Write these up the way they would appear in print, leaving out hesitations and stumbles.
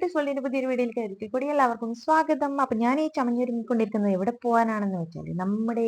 Creatives വേൾഡിന്റെ പുതിയൊരു വീഡിയോയിലേക്ക് ഒരിക്കൽ കൂടി എല്ലാവർക്കും സ്വാഗതം. അപ്പൊ ഞാൻ ഈ ചമഞ്ഞൊരുങ്ങിക്കൊണ്ടിരിക്കുന്നത് എവിടെ പോകാനാണെന്ന് വെച്ചാൽ നമ്മുടെ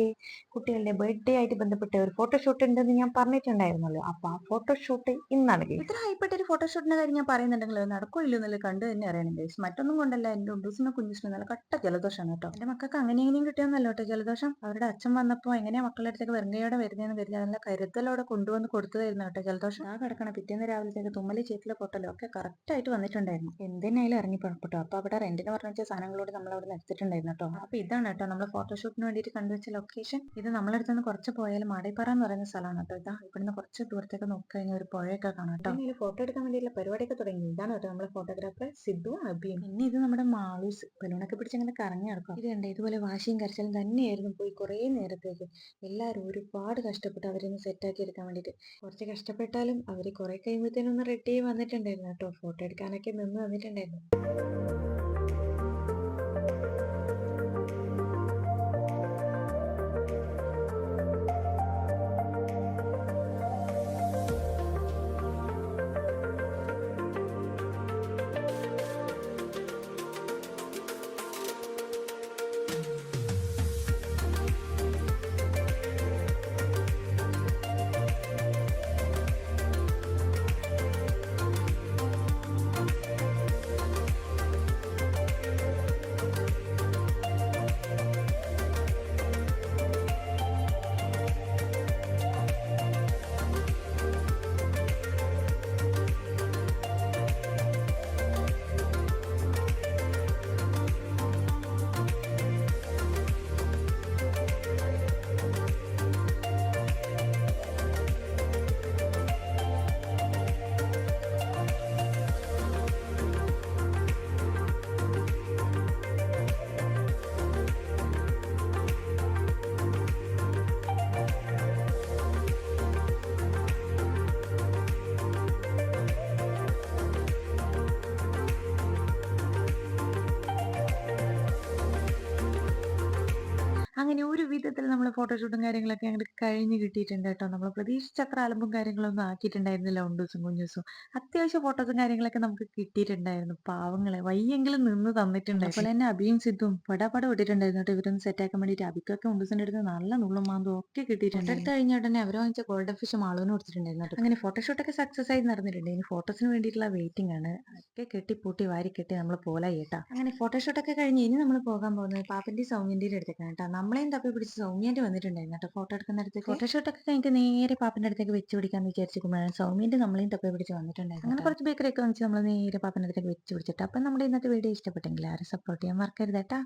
കുട്ടികളുടെ ബർത്ത്ഡേ ആയിട്ട് ബന്ധപ്പെട്ട ഒരു ഫോട്ടോഷൂട്ട് ഉണ്ടെന്ന് ഞാൻ പറഞ്ഞിട്ടുണ്ടായിരുന്നല്ലോ. അപ്പൊ ആ ഫോട്ടോഷൂട്ട് ഇന്നാണ് guys. ഇത്ര ഹൈപ്പെട്ട ഒരു ഫോട്ടോഷൂട്ടിന്റെ കാര്യം ഞാൻ പറയുന്നുണ്ടെങ്കിൽ നടക്കില്ലെന്നല്ലേ കണ്ടു തന്നെ അറിയണം ഗൈസ്. മറ്റൊന്നും കൊണ്ടല്ല, എന്റെ ഉണ്ടൂസിനും കുഞ്ഞിസിനും നല്ല കട്ട ജലദോഷമാണ് കേട്ടോ. എന്റെ മക്കൾക്ക് അങ്ങനെ എങ്ങനെയും കിട്ടിയൊന്നല്ല കേട്ടോ ജലദോഷം. അവരുടെ അച്ഛൻ വന്നപ്പോൾ എങ്ങനെയാ മക്കളുടെ അടുത്തേക്ക് വെറുങ്കയോടെ വരുന്നതെന്ന് കരുതി നല്ല കരുതലോടെ കൊണ്ടുവന്ന് കൊടുത്തതായിരുന്നു കേട്ടോ ജലദോഷം. ആ കിടക്കണം പിറ്റേന്ന് രാവിലത്തേക്ക് തുമ്മല് ചേറ്റിലെ പൊട്ടലോ ഒക്കെ കറക്റ്റ് ആയിട്ട് വന്നിട്ടുണ്ടായിരുന്നു. എന്തിനായാലും ഇറങ്ങി പുറപ്പെട്ടു. അപ്പൊ അവിടെ റെന്റിന് പറഞ്ഞ വെച്ച സാധനങ്ങളോട് നമ്മൾ അവിടെ നിർത്തിയിട്ടുണ്ടായിരുന്നു കേട്ടോ. അപ്പൊ ഇതാണ് കേട്ടോ നമ്മൾ ഫോട്ടോഷൂട്ടിന് വേണ്ടിയിട്ട് കണ്ടുവച്ച ലൊക്കേഷൻ. ഇത് നമ്മളടുത്ത് നിന്ന് കുറച്ച് പോയാലും മാടൈപ്പാറ എന്ന് പറയുന്ന സ്ഥലമാണ് കേട്ടോ. ഇതാ ഇവിടുന്ന് കുറച്ച് ദൂരത്തേക്ക് നോക്കിക്കഴിഞ്ഞാൽ ഒരു പുഴയൊക്കെ കാണാം കേട്ടോ. ഫോട്ടോ എടുക്കാൻ വേണ്ടിയുള്ള പരിപാടിയൊക്കെ തുടങ്ങി. ഇതാണ് കേട്ടോ നമ്മുടെ ഫോട്ടോഗ്രാഫർ സിദ്ധു അബിയും. പിന്നെ ഇത് നമ്മുടെ മാളൂസ് ബലൂണൊക്കെ പിടിച്ച് അങ്ങനെ കറങ്ങി നടക്കും. ഇത് കണ്ടേ ഇതുപോലെ വാശിയും കരച്ചിലും തന്നെയായിരുന്നു പോയി കുറേ നേരത്തേക്ക്. എല്ലാവരും ഒരുപാട് കഷ്ടപ്പെട്ടു അവരൊന്ന് സെറ്റാക്കി എടുക്കാൻ വേണ്ടിയിട്ട്. കുറച്ച് കഷ്ടപ്പെട്ടാലും അവർ കുറെ കഴിയുമ്പോഴത്തേനൊന്ന് റെഡി ആയി വന്നിട്ടുണ്ടായിരുന്നു കേട്ടോ. ഫോട്ടോ എടുക്കാനൊക്കെ നിന്ന് വന്നിട്ടുണ്ടായിരുന്നു. അങ്ങനെ ഒരു വിധത്തിൽ നമ്മൾ ഫോട്ടോഷൂട്ടും കാര്യങ്ങളൊക്കെ അങ്ങോട്ട് കഴിഞ്ഞ് കിട്ടിയിട്ടുണ്ട് കേട്ടോ. നമ്മൾ പ്രതീക്ഷിച്ചത്ര അലമ്പും കാര്യങ്ങളൊന്നും ആക്കിയിട്ടുണ്ടായിരുന്നില്ല ഉണ്ടൂസും കുഞ്ഞൂസും. അത്യാവശ്യം ഫോട്ടോസും കാര്യങ്ങളൊക്കെ നമുക്ക് കിട്ടിയിട്ടുണ്ടായിരുന്നു. പാവങ്ങളെ വയ്യെങ്കിലും നിന്ന് തന്നിട്ടുണ്ട്. അതുപോലെ തന്നെ അബിയും സിദ്ധും പടപട വിട്ടിട്ടുണ്ടായിരുന്നു കേട്ടോ. ഇവരൊന്ന് സെറ്റാക്കാൻ വേണ്ടിയിട്ട് അബിക്കൊക്കെ ഉണ്ടൂസിന്റെ അടുത്ത് നല്ല നുള്ളും മാന്തും ഒക്കെ കിട്ടിയിട്ടുണ്ട്. അടുത്ത് കഴിഞ്ഞ ഉടനെ അവർ വാങ്ങിച്ച ഗോൾഡൻ ഫിഷ് മാളൂന് കൊടുത്തിട്ടുണ്ടായിരുന്നു കേട്ടോ. അങ്ങനെ ഫോട്ടോഷൂട്ടൊക്കെ സക്സസ് ആയി നടന്നിട്ടുണ്ട്. ഇനി ഫോട്ടോസിന് വേണ്ടിയിട്ടുള്ള വെയിറ്റിംഗ് ആണ്. ഒക്കെ കെട്ടി വാരി കെട്ടി നമ്മൾ പോലായി കേട്ടോ. അങ്ങനെ ഫോട്ടോഷൂട്ടൊക്കെ കഴിഞ്ഞ് ഇനി നമ്മൾ പോകാൻ പോകുന്നത് പാപ്പന്റെയും സൗമ്യന്റെയും അടുത്തേക്കാണ് കേട്ടോ. നമ്മളെയും തപ്പി പിടിച്ച് സൗമ്യന്റെ വന്നിട്ടുണ്ടായിരുന്നു കേട്ടോ. ഫോട്ടോ എടുക്കുന്നിടത്തേക്ക് ഫോട്ടോഷൂട്ടൊക്കെ കഴിഞ്ഞിട്ട് നേരെ പാപ്പന്റെ അടുത്തേക്ക് വെച്ച് പിടിക്കാന്ന് വിചാരിച്ചിരിക്കുമ്പോഴാണ് സൗമ്യന്റെ നമ്മളെയും തപ്പി പിടിച്ച് വന്നിട്ടുണ്ടായിരുന്നു. അങ്ങനെ കുറച്ച് ബേക്കറി ഒക്കെ വാങ്ങിച്ച് നമ്മൾ നേരെ പാപ്പന്റെ അടുത്തേക്ക് വെച്ച് പിടിച്ചിട്ട്. അപ്പം നമ്മുടെ ഇന്നത്തെ വീഡിയോ ഇഷ്ടപ്പെട്ടെങ്കിൽ ആരും സപ്പോർട്ട് ചെയ്യാൻ മറക്കരുത് കേട്ടാ.